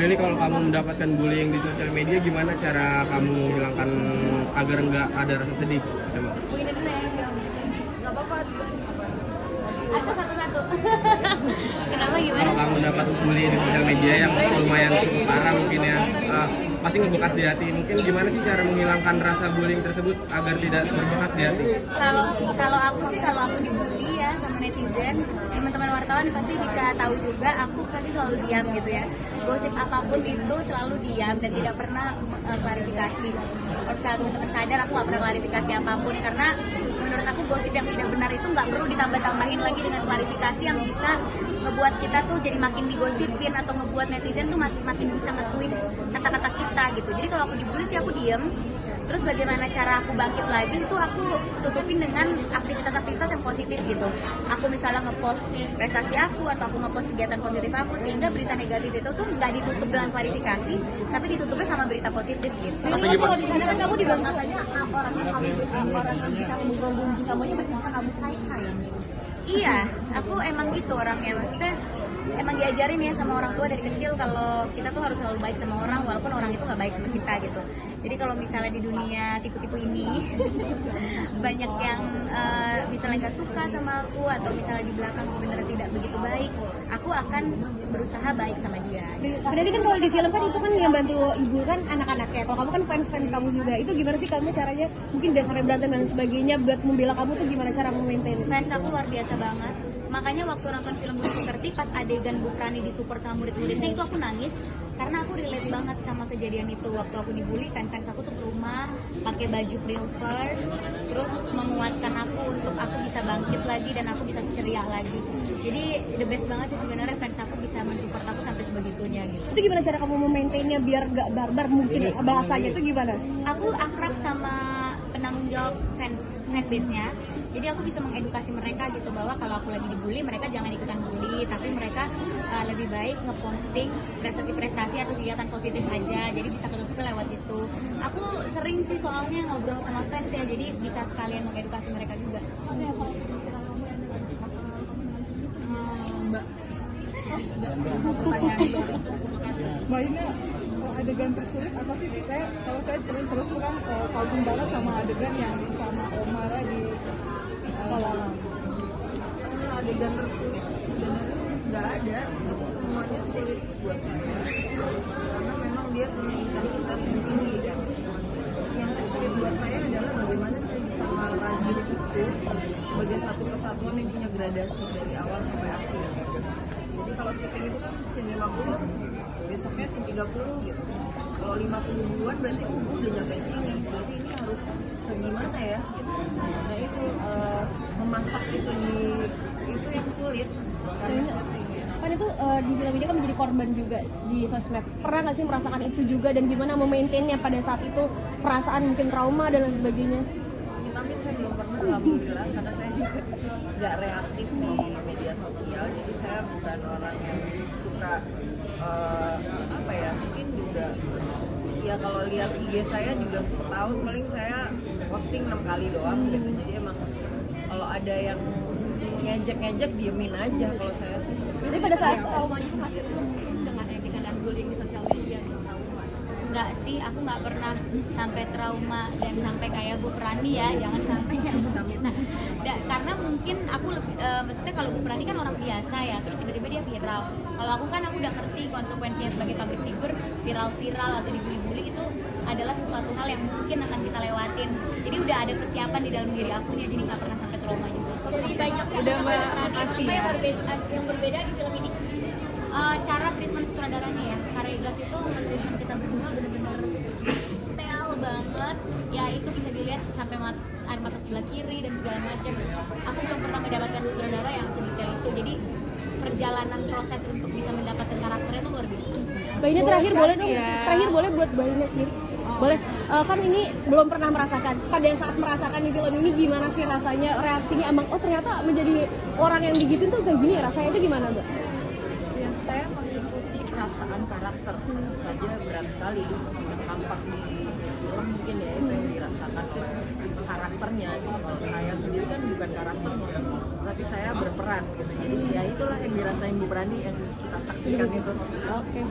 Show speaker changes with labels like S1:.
S1: Beli, kalau kamu mendapatkan bullying di sosial media, gimana cara kamu hilangkan agar nggak ada rasa sedih? Coba.
S2: Ini dulu ya, nggak apa-apa. Ada satu-satu. Kenapa gimana?
S1: Kalau kamu dapat bullying di sosial media yang lumayan cukup parah mungkin ya, pasti ngebekas di hati. Mungkin gimana sih cara menghilangkan rasa bullying tersebut agar tidak berbekas di hati?
S2: Kalau aku sih, kalau aku dibully ya sama netizen, teman-teman wartawan pasti bisa tahu juga, aku pasti selalu diam gitu ya. Gosip apapun itu selalu diam dan tidak pernah klarifikasi. Kalau misalnya teman-teman sadar, aku nggak pernah klarifikasi apapun, karena menurut aku gosip yang tidak benar itu nggak perlu ditambah-tambahin lagi dengan klarifikasi yang bisa ngebuat kita tuh jadi makin digosipin, atau ngebuat netizen tuh makin bisa nge-twist kata-kata kita gitu. Jadi kalau aku dibully sih aku diem. Terus bagaimana cara aku bangkit lagi, itu aku tutupin dengan aktivitas-aktivitas yang positif gitu. Aku misalnya ngepost prestasi aku, atau aku ngepost kegiatan positif aku, sehingga berita negatif itu tuh nggak ditutup dengan klarifikasi, tapi ditutupnya sama berita positif gitu.
S3: Jadi kalau di sana kan kamu dibilang katanya orang yang bisa menggonggong kamunya masih bisa kamu sayang.
S2: Iya, aku emang gitu orangnya, maksudnya emang diajarin ya sama orang tua dari kecil kalau kita tuh harus selalu baik sama orang walaupun orang itu nggak baik sama kita gitu. Jadi kalau misalnya di dunia tipu-tipu ini banyak yang misalnya nggak suka sama aku, atau misalnya di belakang sebenarnya tidak begitu baik, aku akan berusaha baik sama dia.
S3: Berarti kan kalau di film kan itu kan yang bantu ibu kan anak-anaknya. Kalau kamu kan fans kamu juga. Itu gimana sih kamu caranya? Mungkin udah sampai berantem dan sebagainya buat membela kamu tuh gimana cara memaintain?
S2: Fans aku luar biasa banget. Makanya waktu nonton film Bu Sukerti, pas adegan Bu Prani disupport sama murid-muridnya, itu aku nangis karena aku relate banget sama kejadian itu. Waktu aku dibully, fans aku tuh ke rumah pakai baju April First, terus menguatkan aku untuk aku bisa bangkit lagi dan aku bisa ceria lagi. Jadi the best banget sih sebenarnya, fans aku bisa mensupport aku sampai sebegitunya gitu.
S3: Itu gimana cara kamu memaintainnya biar gak barbar, mungkin bahasanya itu gimana?
S2: Aku akrab sama penanggung jawab fanbase-nya. Jadi aku bisa mengedukasi mereka gitu, bahwa kalau aku lagi dibully, mereka jangan ikutan bully, tapi mereka lebih baik ngeposting prestasi-prestasi atau kegiatan positif aja. Jadi bisa ketutupnya lewat itu. Aku sering sih soalnya ngobrol sama fans ya, jadi bisa sekalian mengedukasi mereka juga.
S4: Mbak, pertanyaan itu, makasih.
S5: Mbak, ini adegan tersulit apa sih? Kalau saya terus kan kagum banget sama adegan yang sama Omara di kolam.
S4: Adegan tersulit sebenarnya nggak ada, tapi semuanya sulit buat saya karena memang dia punya intensitas yang tinggi, dan yang tersulit buat saya adalah bagaimana saya bisa merajut itu sebagai satu kesatuan yang punya gradasi dari awal sampai akhir. Jadi kalau syuting itu kan scene 50, besoknya scene 30 gitu. Kalau 50 duluan berarti gue udah nyampe sini, berarti ini harus segimana ya gitu. Nah itu memasak itu yang sulit karena syutingnya.
S3: Kan itu di film ini kan menjadi korban juga di sosmed. Pernah nggak sih merasakan itu juga, dan gimana memaintainnya pada saat itu, perasaan mungkin trauma dan lain sebagainya?
S4: Tapi saya belum pernah, alhamdulillah, karena saya juga nggak reaktif di media sosial, jadi saya bukan orang yang suka mungkin juga ya kalau lihat IG saya juga setahun paling saya posting 6 kali doang gitu. Jadi emang kalau ada yang ngejek diemin aja kalau saya sih.
S3: Jadi pada saat traumanya itu
S2: Dengan etika dan bullying di sosial media, trauma. Enggak sih, aku nggak pernah sampai trauma dan sampai kayak Bu Prani ya, jangan sampai ya. Nah, karena mungkin aku lebih, maksudnya kalau Bu Prani kan orang biasa ya, terus tiba-tiba dia viral. Kalau aku kan aku udah ngerti konsekuensinya sebagai public figure, viral atau dibully itu adalah sesuatu hal yang mungkin akan kita lewatin. Jadi udah ada persiapan di dalam diri akunya, jadi nggak pernah sampai trauma juga.
S6: Jadi banyak sih udah makasih ya. Yang berbeda di film ini.
S2: Cara treatment sutradaranya ya, Karegas itu treatment kita berdua bener-bener detail banget ya, itu bisa dilihat sampai air mata sebelah kiri dan segala macam. Aku belum pernah mendapatkan sutradara yang sedetail itu, jadi perjalanan proses untuk bisa mendapatkan karakternya itu luar biasa.
S3: Mbak, ini terakhir boleh dong, terakhir boleh buat Mbak Ina sendiri. Boleh, kan ini belum pernah merasakan. Pada saat merasakan di film ini gimana sih rasanya, reaksinya emang ternyata menjadi orang yang digituin tuh kayak gini ya, rasanya itu gimana Mbak?
S4: Ya, saya mengikuti perasaan karakter, tentu saja berat sekali tampak di film mungkin ya itu yang dirasakan, terus karakternya gitu. Kalau saya sendiri kan bukan karakter, saya tapi saya berperan gitu. Jadi ya itulah yang dirasain Bu Brandi yang kita saksikan itu.
S3: Oke.